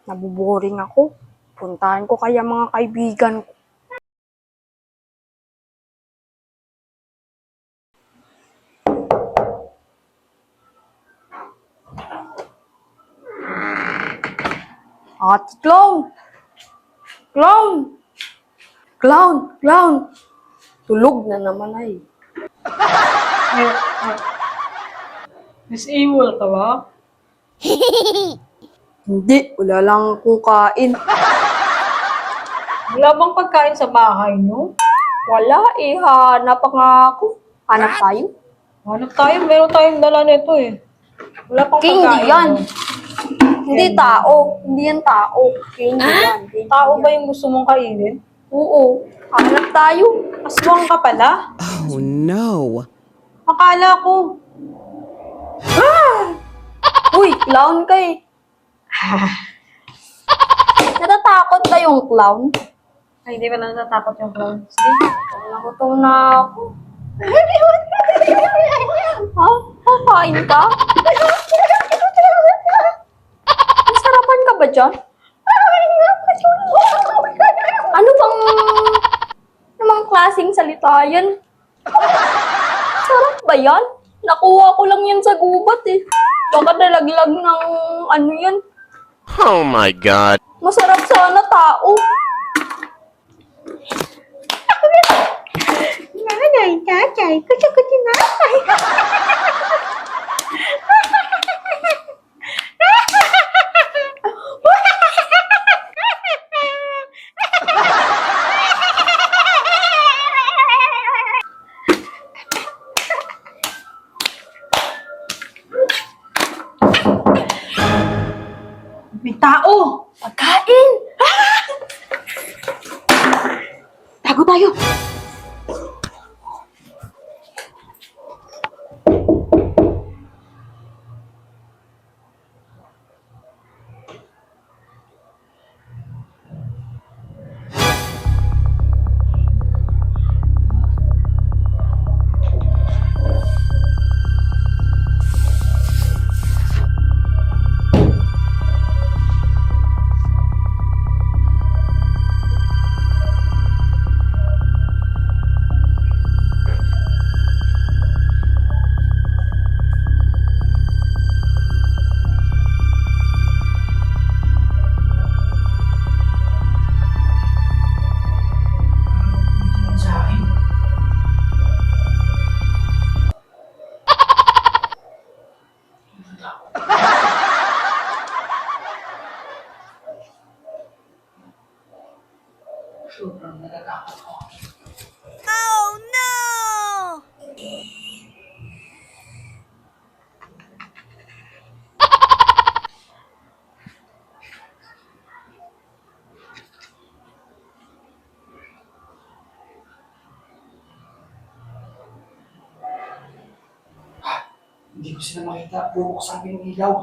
Nabuboring ako. Puntahan ko kaya mga kaibigan ko. Ate Clown! Clown! Clown! Clown! Tulog na naman ay. Miss Ewell ka ba? Hindi, wala lang akong kain. Wala bang pagkain sa bahay niyo? Wala eh, hanap pa nga ako. Hanap tayo? Hanap tayo, meron tayong dala nito eh. Wala pang Candy pagkain. yan. no? Hindi tao. Hindi yan tao. Candy yan. Candy Tao ba yan. yung gusto mong kainin? Oo. Hanap tayo. Aswang ka pala? Oh no. Akala ko. Uy, clown ka eh. Natatakot ba yung clown? Ay, hindi ba natatakot yung clown? Sige. Nagutom na ako. Ha? Kakain ka? Nasarapan ka ba dyan? Ano bang namang klaseng salita yan? Sarap ba yan? Nakuha ko lang yan sa gubat eh. Baka nalaglag ng ano yan. Oh my god. Masarap sana tao. Nanay, tatay, kutsuk-kutsuk nanay. May tao! Pagkain! Tago tayo! Hindi ko sila makita. Puro ko sa akin ng ilaw.